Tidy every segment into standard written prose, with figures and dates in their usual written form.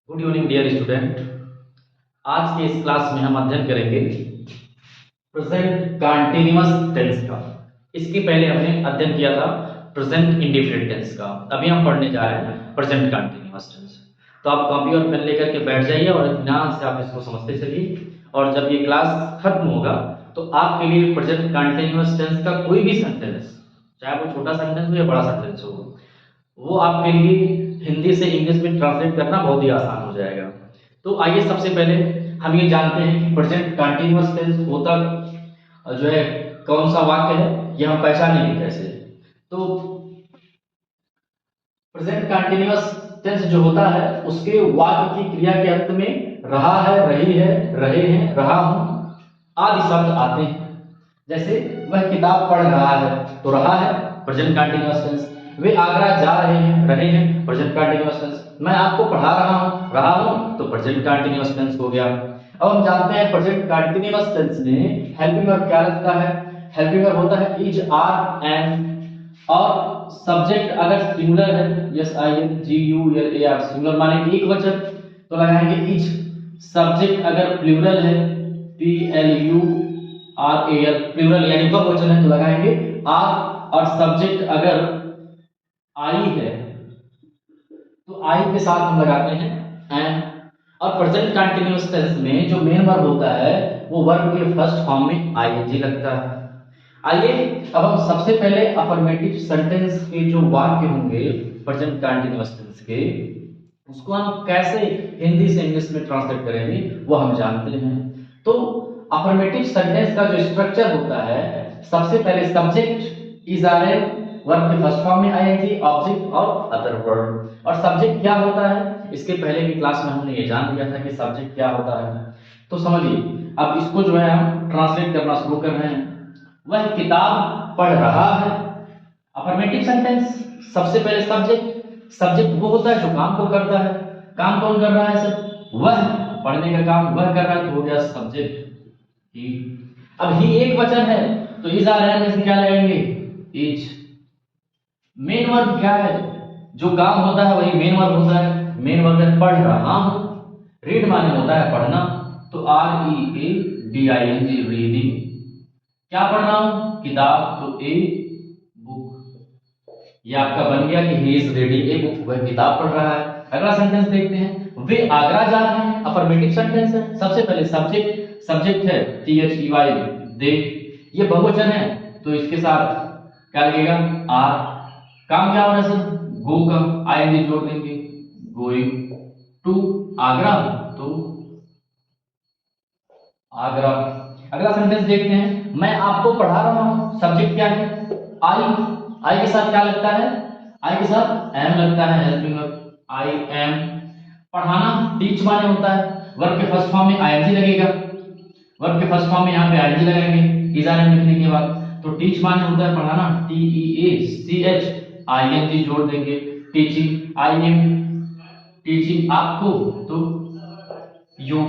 Good evening dear student. आज के इस क्लास में हम अध्ययन करेंगे प्रेजेंट कंटीन्यूअस टेंस का। इसके पहले हमने अध्ययन किया था प्रेजेंट इंडेफिनिट टेंस का। अभी हम पढ़ने जा रहे हैं प्रेजेंट कंटीन्यूअस टेंस। तो आप कॉपी और पेन लेकर के बैठ जाइए और इत्मीनान से आप इसको समझते चलिए। और जब ये क्लास खत्म होगा तो आपके लिए प्रेजेंट कंटीन्यूअस टेंस का कोई भी सेंटेंस, चाहे वो छोटा सेंटेंस हो या बड़ा सेंटेंस हो, वो आपके लिए हिंदी से इंग्लिश में ट्रांसलेट करना बहुत ही आसान हो जाएगा। तो आइए सबसे पहले हम ये जानते हैं कि प्रेजेंट कंटीन्यूअस टेंस होता जो है कौन सा वाक्य है, ये हम पहचानेंगे कैसे। तो प्रेजेंट कंटीन्यूअस टेंस जो होता है उसके वाक्य की क्रिया के अंत में रहा है, रही है, रहे हैं, रहा हूं आदि शब्द आते हैं। जैसे वह किताब पढ़ रहा है तो रहा है प्रेजेंट कंटीन्यूअस टेंस। वे आगरा जा रहे हैं प्रेजेंट कंटीन्यूअस टेंस। मैं आपको पढ़ा रहा हूं तो प्रेजेंट कंटीन्यूअस टेंस हो गया। अब हम जानते हैं प्रेजेंट कंटीन्यूअस टेंस में हेल्पिंग वर्ब क्या लगता है। हेल्पिंग वर्ब होता है इज, आर, एम। और सब्जेक्ट अगर सिंगुलर है, S I N G U L A R, singular माने एक वचन, तो लगाएंगे इज। सब्जेक्ट अगर प्लूरल है, P L U R A L, plural यानी बहुवचन है, तो लगाएंगे आर। और सब्जेक्ट अगर आई है तो आई के साथ हम लगाते हैं एम। और प्रेजेंट कंटीन्यूअस टेंस में जो मेन वर्ब होता है वो वर्ब के फर्स्ट फॉर्म में आईएनजी लगता है। आइए अब हम सबसे पहले अफर्मेटिव सेंटेंस के जो वाक्य होंगे प्रेजेंट कंटीन्यूअस टेंस के, उसको हम कैसे हिंदी से इंग्लिश में ट्रांसलेट करेंगे वो हम जानते हैं। तो अफर्मेटिव सेंटेंस का जो स्ट्रक्चर होता है, सबसे पहले subject is are am, verb के फर्स्ट फॉर्म में आईएनजी, ऑब्जेक्ट और अदर वर्ब। और सब्जेक्ट क्या होता है, इसके पहले की क्लास में हमने ये जान लिया था कि सब्जेक्ट क्या होता है। तो समझिए, अब इसको जो है हम ट्रांसलेट करना शुरू कर रहे हैं। वह किताब पढ़ रहा है, अफर्मेटिव सेंटेंस। सबसे पहले सब्जेक्ट, सब्जेक्ट वो होता है जो काम को करता है। काम कौन कर रहा है सर? वह, पढ़ने का काम वह कर रहा है, तो हो गया सब्जेक्ट ही। अब ही एक वचन है तो इज आ रहा है, इसमें क्या लगाएंगे? इज। मेन वर्ब क्या है? जो काम होता है वही मेन वर्ब होता है। मेन वर्ब है पढ़ रहा हूं। रीड माने होता है पढ़ना, तो R E A D I N G, reading. क्या पढ़ रहा हूं? किताब, तो ए बुक। ये आपका बन गया कि he is reading a book, वह किताब पढ़ रहा है। अगला सेंटेंस देखते हैं, वे आगरा जा रहे हैं, अफर्मेटिव सेंटेंस है। सबसे पहले सब्जेक्ट, सब्जेक्ट है टी एच ई वाई, दे। ये बहुवचन है तो इसके साथ क्या लगेगा? आर। काम क्या हो रहा है सर? गो का आईएनजी जोड़ देंगे, गोइंग टू आगरा, तो आगरा। अगला सेंटेंस देखते हैं, मैं आपको पढ़ा रहा हूं। सब्जेक्ट क्या है? आई। आई के साथ क्या लगता है? आई के साथ एम लगता है, हेल्पिंग वर्ब आई एम। पढ़ाना टीच माने होता है, वर्ब के फर्स्ट फॉर्म में आईएनजी लगेगा। वर्ब के फर्स्ट फॉर्म में यहाँ पे आईएनजी लगाएंगे इज आर एम लिखने के बाद। तो टीच माने होता है पढ़ाना, टी ई ए सी एच, आईएनजी जोड़ देंगे, टीचिंग। आई एम टीचिंग आपको, तो यू।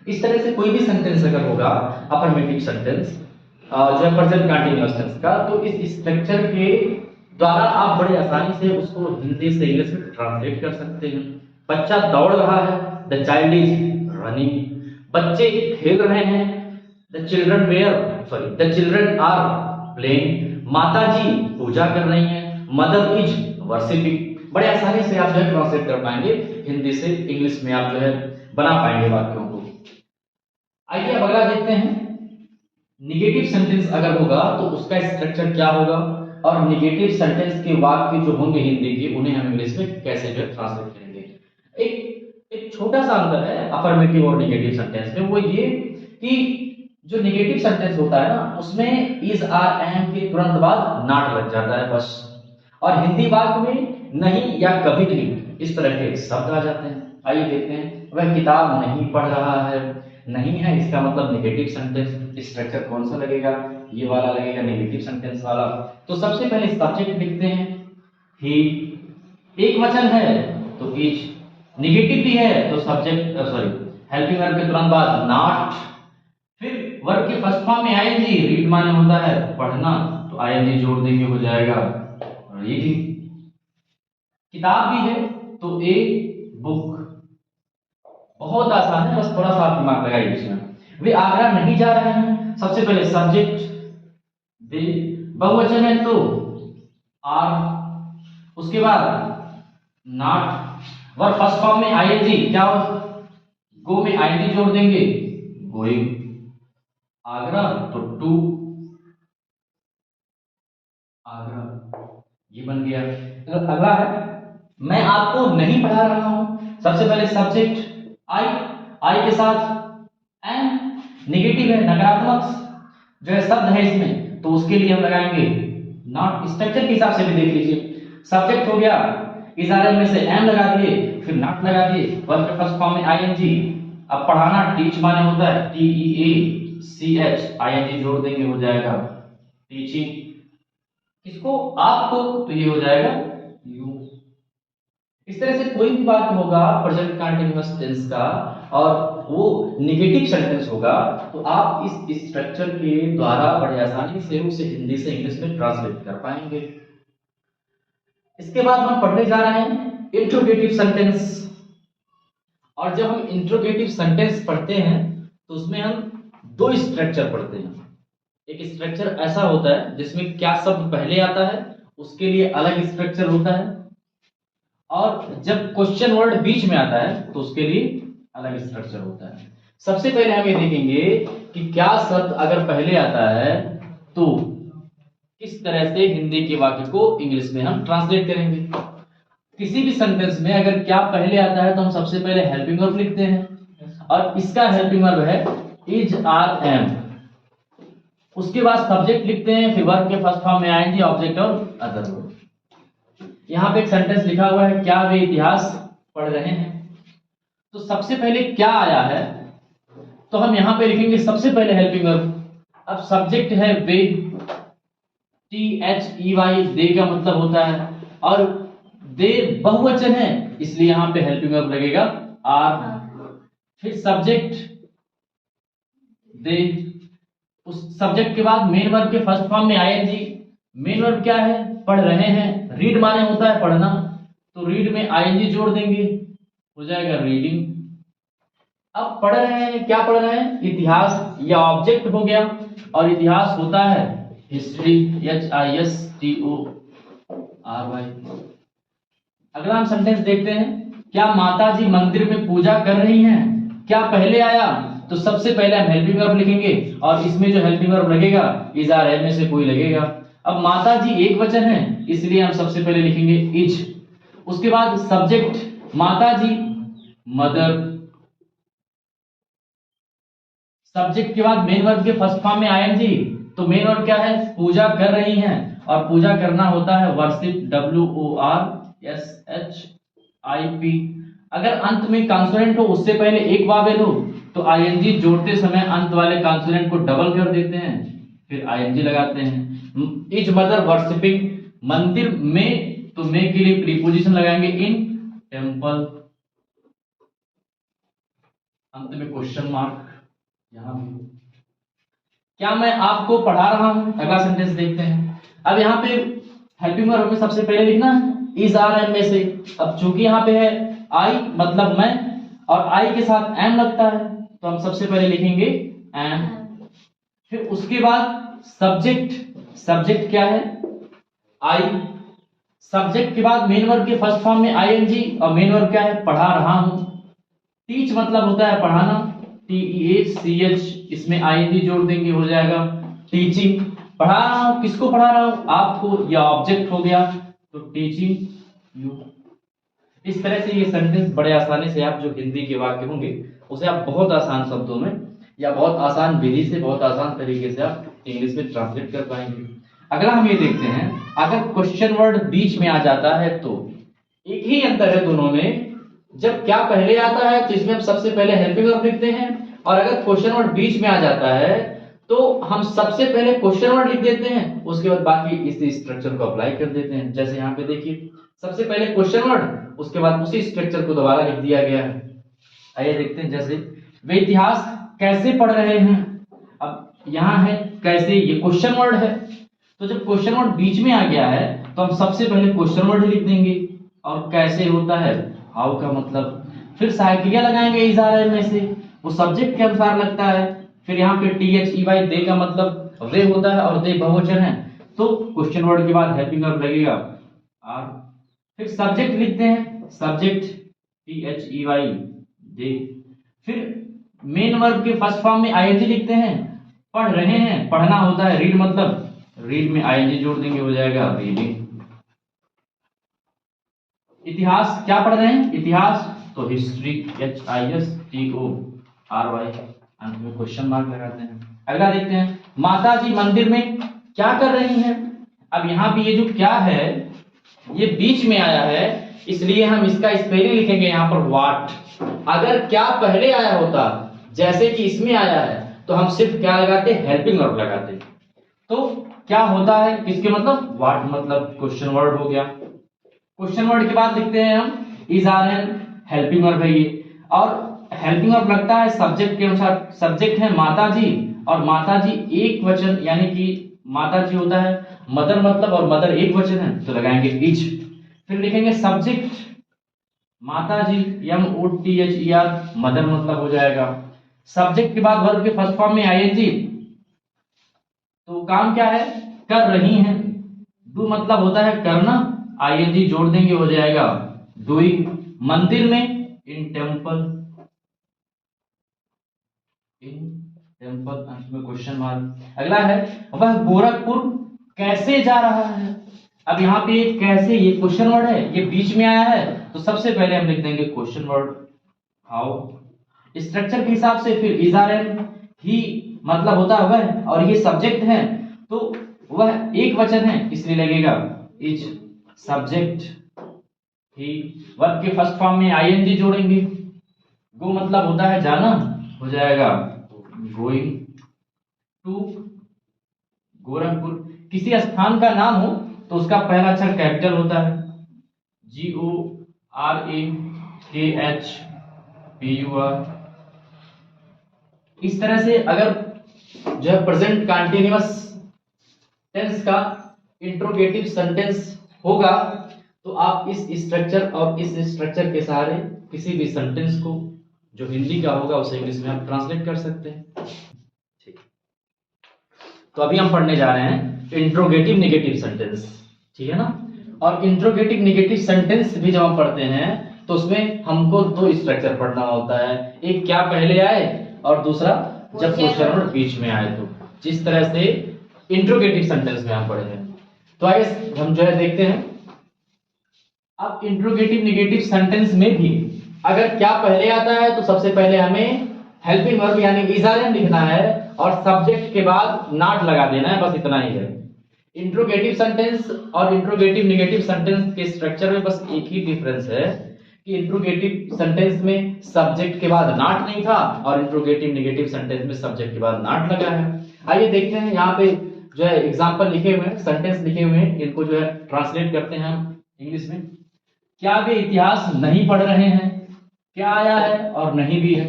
इस तरह से कोई भी सेंटेंस अगर होगा अफर्मेटिव सेंटेंस जो है प्रेजेंट कंटीन्यूअस टेंस का, तो इस स्ट्रक्चर के द्वारा आप बड़े आसानी से उसको हिंदी से इंग्लिश में ट्रांसलेट कर सकते हैं। बच्चा दौड़ रहा है, द चाइल्ड इज रनिंग। बच्चे खेल रहे हैं, the children the children are playing. माता जी पूजा कर रही हैं, मदर इज वर्शिपिंग। बड़े आसानी से आप जो है ट्रांसलेट कर पाएंगे हिंदी से इंग्लिश में, आप जो है बना पाएंगे वाक्यों को। आइए अब अगला देखते हैं, निगेटिव सेंटेंस अगर होगा तो उसका स्ट्रक्चर क्या होगा, और निगेटिव सेंटेंस के वाक्य जो होंगे हिंदी के, उन्हें हम इंग्लिश में कैसे जो ट्रांसलेट करेंगे। एक छोटा सा अंतर है अफर्मेटिव और निगेटिव सेंटेंस में, वो ये कि जो निगेटिव सेंटेंस होता है ना, उसमें इज आर एम के तुरंत बाद नॉट लग जाता है बस। और हिंदी वाक्य में नहीं या कभी नहीं इस तरह के शब्द आ जाते हैं। आइए देखते हैं, वह किताब नहीं पढ़ रहा है। नहीं है इसका मतलब निगेटिव सेंटेंस। स्ट्रक्चर कौन सा लगेगा? ये वाला लगेगा, निगेटिव सेंटेंस वाला। तो सबसे पहले सब्जेक्ट लिखते हैं ही। एक वचन है तो इज। निगेटिव भी है तो सब्जेक्ट हेल्पिंग वर्ब के तुरंत बाद नॉट। फिर वर्ब के फर्स्ट फॉर्म में आईएनजी, रीड माने होता है पढ़ना, तो आईएनजी जोड़ देंगे, हो जाएगा रीडिंग। किताब भी है तो ए बुक। बहुत आसान है, बस थोड़ा सा आप दिमाग लगाइए इसमें। वे आगरा नहीं जा रहे हैं, सबसे पहले सब्जेक्ट दे, बहुवचन है तो आर, उसके बाद नॉट, वर्ब फर्स्ट फॉर्म में आईएनजी, क्या गो में आईएनजी जोड़ देंगे, गोइंग, आगरा तो टू, आगरा, ये बन गया। तो अगला है, मैं आपको नहीं पढ़ा रहा हूं, सबसे पहले सब्जेक्ट आई, आई के साथ एम, नेगेटिव है, नकारात्मक जो है शब्द है इसमें, तो उसके लिए हम लगाएंगे नॉट। स्ट्रक्चर के हिसाब से भी देख लीजिए, सब्जेक्ट हो गया, इस आरएल में से एम लगा दिए, फिर नॉट लगा दिए, वर्ब के फर्स्ट फॉर्म में आईएनजी। अब पढ़ाना टीच माने होता है टी ई ए सी एच, आईएनजी जोड़ देंगे, हो जाएगा टीचिंग। किसको? आपको, तो ये हो जाएगा यू। इस तरह से कोई भी वाक्य होगा प्रेजेंट कंटीन्यूअस टेंस का और वो नेगेटिव सेंटेंस होगा, तो आप इस स्ट्रक्चर के द्वारा बड़े आसानी से उसे हिंदी से इंग्लिश में ट्रांसलेट कर पाएंगे। इसके बाद हम पढ़ने जा रहे हैं इंट्रोगेटिव सेंटेंस। और जब हम इंट्रोगेटिव सेंटेंस पढ़ते हैं तो उसमें हम दो स्ट्रक्चर पढ़ते हैं। एक स्ट्रक्चर ऐसा होता है जिसमें क्या शब्द पहले आता है उसके लिए अलग स्ट्रक्चर होता है, और जब क्वेश्चन वर्ड बीच में आता है तो उसके लिए अलग स्ट्रक्चर होता है। सबसे पहले हम ये देखेंगे कि क्या शब्द अगर पहले आता है तो किस तरह से हिंदी के वाक्य को इंग्लिश में हम ट्रांसलेट करेंगे। किसी भी सेंटेंस में अगर क्या पहले आता है तो हम सबसे पहले हेल्पिंग वर्ब लिखते हैं, और इसका हेल्पिंग वर्ब है इज आर एम। उसके बाद सब्जेक्ट लिखते हैं, फिर वर्ब के फर्स्ट फॉर्म में आएंगे ऑब्जेक्ट और अदर वर्ब। यहाँ पे एक सेंटेंस लिखा हुआ है, क्या वे इतिहास पढ़ रहे हैं। तो सबसे पहले क्या आया है तो हम यहाँ पे लिखेंगे सबसे पहले हेल्पिंग वर्ब। अब सब्जेक्ट है वे, टी एच ई वाई, दे का मतलब होता है, और दे बहुवचन है इसलिए यहाँ पे हेल्पिंग वर्ब लगेगा आर। फिर सब्जेक्ट दे, उस सब्जेक्ट के बाद मेन वर्ब के फर्स्ट फॉर्म में आईएनजी। मेन वर्ब क्या है? पढ़ रहे हैं, रीड माने होता है पढ़ना, तो रीड में आईएनजी जोड़ देंगे, हो जाएगा रीडिंग। अब पढ़ रहे हैं, क्या पढ़ रहे हैं? इतिहास, या ऑब्जेक्ट हो गया, और इतिहास होता है हिस्ट्री, HISTORY। अगला हम सेंटेंस देखते हैं, क्या माता जी मंदिर में पूजा कर रही हैं। क्या पहले आया तो सबसे पहले हम हेल्पिंग वर्ब लिखेंगे, और इसमें जो हेल्पिंग वर्ब लगेगा इज आर एम में से कोई लगेगा। अब माता जी एक वचन है इसलिए हम सबसे पहले लिखेंगे इज। उसके बाद सब्जेक्ट माता जी, मदर। सब्जेक्ट के बाद मेन वर्ब के फर्स्ट फॉर्म में आईएनजी, तो मेन वर्ब क्या है? पूजा कर रही हैं, और पूजा करना होता है वर्शिप, WORSHIP। अगर अंत में कॉन्सोनेंट हो, उससे पहले एक वावेल हो, तो आईएनजी जोड़ते समय अंत वाले कॉन्सोनेंट को डबल कर देते हैं, फिर आईएनजी लगाते हैं। इज मदर वर्शिपिंग, मंदिर में, तो में के लिए प्रीपोजिशन लगाएंगे इन टेम्पल। अंत में क्वेश्चन मार्क यहां भी। क्या मैं आपको पढ़ा रहा हूं? अगला सेंटेंस देखते हैं। अब यहाँ पे हेल्पिंग वर्ब में सबसे पहले लिखना है इज आर एम में से। अब चूंकि यहाँ पे है आई मतलब मैं, और आई के साथ एम लगता है, तो हम सबसे पहले लिखेंगे एम। फिर उसके बाद सब्जेक्ट, सब्जेक्ट क्या है? आई। सब्जेक्ट के बाद मेन वर्ब के फर्स्ट फॉर्म में आईएनजी, और मेन वर्ब क्या है? पढ़ा रहा हूं। टीच मतलब होता है पढ़ाना, TEACH, इसमें आईएनजी जोड़ देंगे, हो जाएगा टीचिंग। पढ़ा रहा हूं, किसको पढ़ा रहा हूं? आपको, या ऑब्जेक्ट हो गया तो टीचिंग यू। इस तरह से ये सेंटेंस बड़े आसानी से आप जो हिंदी के वाक्य होंगे उसे आप बहुत आसान शब्दों में या बहुत आसान विधि से, बहुत आसान तरीके से आप इंग्लिश में ट्रांसलेट कर पाएंगे। अगला हम ये देखते हैं, अगर क्वेश्चन वर्ड बीच में आ जाता है तो एक ही अंतर है दोनों में। जब क्या पहले आता है तो इसमें हम सबसे पहले हेल्पिंग वर्ब लिखते हैं, और अगर क्वेश्चन वर्ड बीच में आ जाता है तो हम सबसे पहले क्वेश्चन वर्ड लिख देते हैं, उसके बाद बाकी इस स्ट्रक्चर को अप्लाई कर देते हैं। जैसे यहाँ पे देखिए, सबसे पहले क्वेश्चन वर्ड, उसके बाद उसी स्ट्रक्चर को दोबारा लिख दिया गया है। आइए देखते हैं, जैसे वे इतिहास कैसे पढ़ रहे हैं। अब यहाँ है कैसे, ये क्वेश्चन वर्ड है, तो जब क्वेश्चन वर्ड बीच में आ गया है तो हम सबसे पहले क्वेश्चन वर्ड लिख देंगे, और कैसे होता है हाउ का मतलब। फिर सहायकिया लगाएंगे इज आर एम में से, वो सब्जेक्ट के अनुसार लगता है। फिर यहाँ पे टी एच ई वाई, दे का मतलब वे होता है और दे बहुवचन है, तो क्वेश्चन वर्ड के बाद हेल्पिंग वर्ब लगेगा आर। फिर सब्जेक्ट लिखते हैं, subject T H E Y दे। फिर मेन वर्ब के फर्स्ट फॉर्म में आईएनजी लिखते हैं, पढ़ रहे हैं, पढ़ना होता है रीड, मतलब रीड में आईएनजी जोड़ देंगे, हो जाएगा रीडिंग। इतिहास क्या पढ़ रहे हैं, इतिहास, तो history, H I S T O R Y, अंत में क्वेश्चन मार्क लगाते हैं। अगला देखते हैं, माता जी मंदिर में क्या कर रही हैं। अब यहाँ पे ये जो क्या है ये बीच में आया है, इसलिए हम इसका स्पेलिंग लिखेंगे यहाँ पर वाट। अगर क्या पहले आया होता जैसे कि इसमें आया है तो हम सिर्फ क्या लगाते, हेल्पिंग वर्ब लगाते। तो क्या होता है, किसके मतलब, वाट मतलब क्वेश्चन वर्ड हो गया। क्वेश्चन वर्ड के बाद लिखते हैं हम is are am, helping verb है ये, और हेल्पिंग वर्ब लगता है सब्जेक्ट के अनुसार। सब्जेक्ट है माता जी, और माता जी एक वचन यानी कि माता जी होता है मदर मतलब, और मदर एक वचन है तो लगाएंगे इज। फिर लिखेंगे सब्जेक्ट माता जी, M O T H E R, mother मतलब हो जाएगा। सब्जेक्ट के बाद वर्ब के फर्स्ट फॉर्म में आईएनजी, तो काम क्या है, कर रही हैं। डू मतलब होता है करना, आईएनजी जोड़ देंगे, हो जाएगा डूइंग। मंदिर में इन टेम्पल, इन टेम्पल, अंत में क्वेश्चन मार्क। अगला है, वह गोरखपुर कैसे जा रहा है। अब यहाँ पे कैसे, ये क्वेश्चन वर्ड है, ये बीच में आया है, तो सबसे पहले हम लिख देंगे क्वेश्चन वर्ड हाउ। स्ट्रक्चर के हिसाब से फिर इज आर एन, ही मतलब होता है वह, और ये सब्जेक्ट है तो वह एक वचन है इसलिए लगेगा इज सब्जेक्ट ही। वर्ब के फर्स्ट फॉर्म में आईएनजी जोड़ेंगे। गो मतलब होता है जाना, हो जाएगा गोइंग टू गोरखपुर। किसी स्थान का नाम हो तो उसका पहला अक्षर कैपिटल होता है, जी ओ आर ए के एच पी यू आर। इस तरह से अगर जो है प्रेजेंट कंटीन्यूअस टेंस का इंट्रोगेटिव सेंटेंस होगा तो आप इस स्ट्रक्चर और इस स्ट्रक्चर के सहारे किसी भी सेंटेंस को जो हिंदी का होगा उसे इंग्लिश में आप ट्रांसलेट कर सकते हैं। ठीक, तो अभी हम पढ़ने जा रहे हैं इंट्रोगेटिव नेगेटिव सेंटेंस, ठीक है ना। और इंट्रोगेटिव नेगेटिव सेंटेंस भी जब हम पढ़ते हैं तो उसमें हमको दो स्ट्रक्चर पढ़ना होता है, एक क्या पहले आए और दूसरा जब क्वेश्चन वर्ड बीच में आए। तो जिस तरह से इंट्रोगेटिव सेंटेंस में हम पढ़े हैं, तो आइए हम जो है देखते हैं। अब इंट्रोगेटिव नेगेटिव सेंटेंस में भी अगर क्या पहले आता है तो सबसे पहले हमें हेल्पिंग वर्ब यानी इज आर एन लिखना है और सब्जेक्ट के बाद नॉट लगा देना है, बस इतना ही है। इंट्रोगेटिव सेंटेंस और इंट्रोगेटिव नेगेटिव सेंटेंस के स्ट्रक्चर में बस एक ही डिफरेंस है कि इंट्रोगेटिव सेंटेंस में सब्जेक्ट के बाद नॉट नहीं था और इंट्रोगेटिव नेगेटिव सेंटेंस में सब्जेक्ट के बाद नॉट लगा है। आइए देखते हैं, यहाँ पे जो है एग्जांपल लिखे हुए हैं, सेंटेंस लिखे हुए हैं, इनको जो है ट्रांसलेट करते हैं हम इंग्लिश में। क्या वे इतिहास नहीं पढ़ रहे हैं, क्या आया है और नहीं भी है,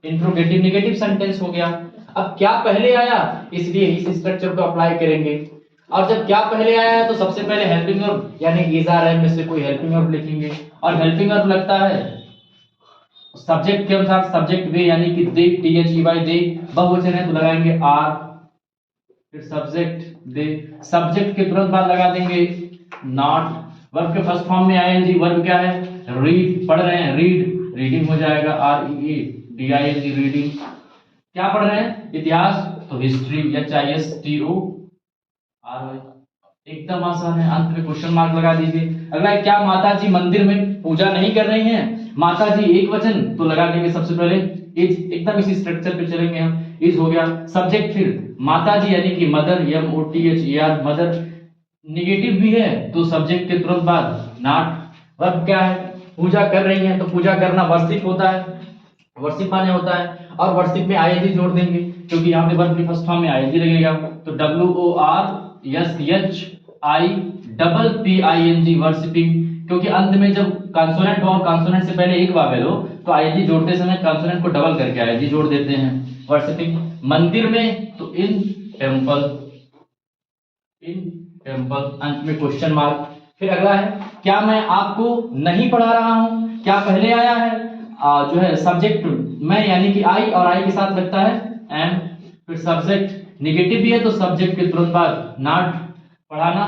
इंट्रोगेटिव नेगेटिव सेंटेंस हो गया। अब क्या पहले आया इसलिए इस स्ट्रक्चर को अप्लाई करेंगे, और जब क्या पहले आया है तो सबसे पहले हेल्पिंग वर्ब यानी इज आर एम में से कोई हेल्पिंग वर्ब लिखेंगे, और हेल्पिंग वर्ब लगता है सब्जेक्ट के अनुसार। सब्जेक्ट वे यानी कि they, T H E Y they, बहुवचन है तो लगाएंगे आर। फिर सब्जेक्ट दे, सब्जेक्ट के तुरंत बाद लगा देंगे नॉट। वर्ब के फर्स्ट फॉर्म में आएंगे, वर्ब क्या है, रीड, पढ़ रहे हैं रीड, रीडिंग हो जाएगा R E A D I N G, reading. क्या पढ़ रहे हैं, इतिहास, तो history, H I S T O R Y. एकदम आसान है, अंत में क्वेश्चन मार्क लगा दीजिए। अगला, क्या माता जी मंदिर में पूजा नहीं कर रही हैं, माता जी एक वचन तो लगा देंगे सबसे पहले इज, एकदम इसी स्ट्रक्चर पे चलेंगे हम। इज हो गया सब्जेक्ट, फिर माता जी यानी कि mother, M O T H E R, mother. Negative भी है तो सब्जेक्ट के तुरंत बाद नॉट। वर्ब क्या है, पूजा कर रही हैं तो पूजा करना वर्शिप होता है, वर्शिप माने होता है, और वर्शिप में आईएनजी जोड़ देंगे क्योंकि यहाँ पे वर्ब की फर्स्ट फॉर्म में आईएनजी लगेगा, तो W O R S H I double P I N G, worshipping. क्योंकि अंत में जब कॉन्सोनेंट हो और कॉन्सोनेंट से पहले एक वावेल हो तो आईएनजी जोड़ते समय कॉन्सोनेंट को डबल करके आईएनजी जोड़ देते हैं, वर्शिपिंग। मंदिर में तो इन टेम्पल, इन टेम्पल, अंत में क्वेश्चन मार्क। फिर अगला है, क्या मैं आपको नहीं पढ़ा रहा हूं, क्या पहले आया है, जो है सब्जेक्ट मैं यानी कि आई और आई के साथ लगता है एम, फिर सब्जेक्ट नेगेटिव भी है तो सब्जेक्ट के तुरंत बाद नॉट, पढ़ाना,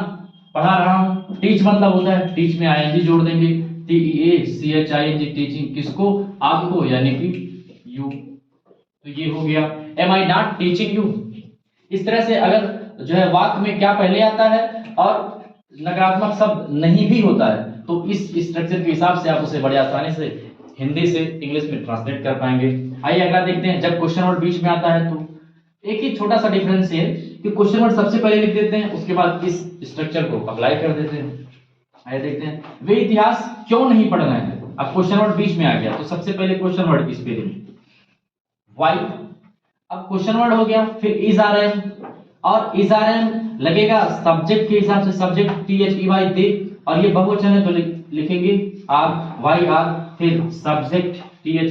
पढ़ा रहा हूं। टीच मतलब होता है टीच में आईएनजी जोड़ देंगे, TEACHING टीचिंग, किसको, आपको यानी कि यू। तो ये हो गया am I not teaching you. इस तरह से अगर जो है वाक्य में क्या पहले आता है और नकारात्मक शब्द नहीं भी होता है तो इस स्ट्रक्चर के हिसाब से आप उसे बड़े आसानी से हिंदी से इंग्लिश में ट्रांसलेट कर पाएंगे। आइए अगला देखते हैं। जब क्वेश्चन वर्ड बीच में आता है तो एक ही छोटा सा डिफरेंस है कि क्वेश्चन वर्ड सबसे पहले लिख देते हैं, उसके बाद इस स्ट्रक्चर को अप्लाई कर देते हैं। आइए देखते हैं, वे इतिहास क्यों नहीं पढ़ रहे हैं। अब क्वेश्चन वर्ड बीच में आ गया तो सबसे पहले क्वेश्चन वर्ड की स्पेलिंग वाई। अब क्वेश्चन वर्ड हो गया, फिर इज आर एम, और इज आर एम लगेगा सब्जेक्ट के हिसाब से, सब्जेक्ट THEY दे, और ये बहुवचन है तो लिखेंगे आर वाई आर, फिर सब्जेक्ट THEY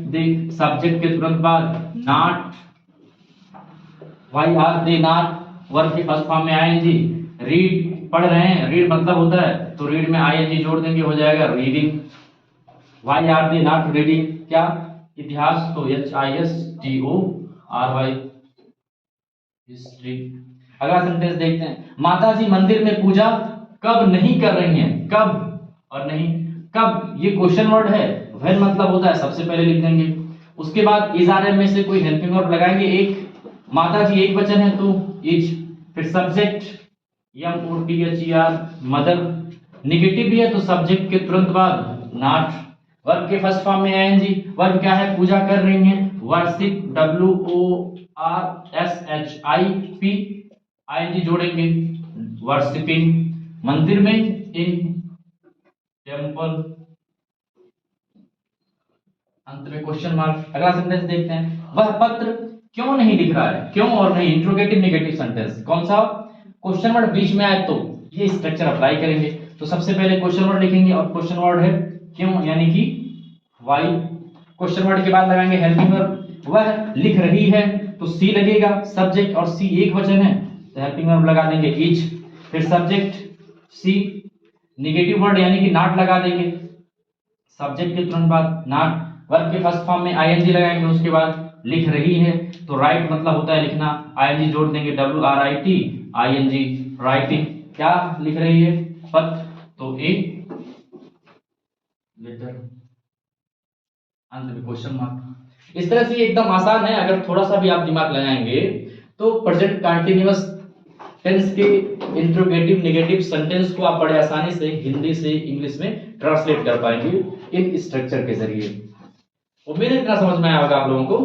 दे, सब्जेक्ट के तुरंत बाद not why are they not, verb के फर्स्ट फॉर्म में आईएनजी। रीड पढ़ रहे हैं, रीड मतलब होता है तो रीड में आईएनजी जोड़ देंगे, हो जाएगा reading. Why are they not reading, क्या, इतिहास तो HISTORY हिस्ट्री। अगला सेंटेंस देखते हैं, माताजी मंदिर में पूजा कब नहीं कर रही हैं। कब और नहीं, कब ये क्वेश्चन वर्ड है, व्हेन मतलब होता है सबसे पहले लिख देंगे, उसके बाद इज आर एम में से कोई हेल्पिंग वर्ब लगाएंगे एक, माताजी एक वचन है तो इज, फिर सब्जेक्ट MOTHER मदर, निगेटिव भी है तो सब्जेक्ट के तुरंत बाद नॉट, वर्ब के फर्स्ट फॉर्म में आईएनजी, वर्ब क्या है, पूजा कर रही हैं, वर्शिप WORSHIP, आईएनजी जोड़ेंगे, वर्शिपिंग, मंदिर में इन टेम्पल, अंत में क्वेश्चन मार्क। अगला सेंटेंस देखते हैं, वह पत्र क्यों नहीं लिख रहा है। क्यों और नहीं, इंट्रोगेटिव नेगेटिव सेंटेंस, कौन सा, क्वेश्चन वर्ड बीच में आए तो ये स्ट्रक्चर अप्लाई करेंगे। तो सबसे पहले क्वेश्चन वर्ड लिखेंगे और क्वेश्चन वर्ड है क्यों यानी कि वाई, क्वेश्चन वर्ड के बाद लगाएंगे हेल्पिंग वर्ब, वह लिख रही है तो सी लगेगा, सब्जेक्ट और सी एक वचन है तो हेल्पिंग वर्ब लगा देंगे इज, फिर सब्जेक्ट सी, नेगेटिव वर्ड यानी कि नॉट लगा देंगे, सब्जेक्ट के तुरंत बाद नॉट, वर्ब के फर्स्ट फॉर्म में आईएनजी लगाएंगे, उसके बाद लिख रही है तो राइट मतलब होता है लिखना, आईएनजी जोड़ देंगे WRIT ING राइटिंग, क्या लिख रही है, पत्र तो ए लेटर, अंत में क्वेश्चन मार्क। इस तरह से एकदम आसान है, अगर थोड़ा सा भी आप दिमाग लगाएंगे तो प्रेजेंट कंटीन्यूअस टेंस के इंट्रोगेटिव नेगेटिव सेंटेंस को आप बड़े आसानी से हिंदी से इंग्लिश में ट्रांसलेट कर पाएंगे इन स्ट्रक्चर के जरिए। उम्मीद है इतना समझ में आया होगा आप लोगों को।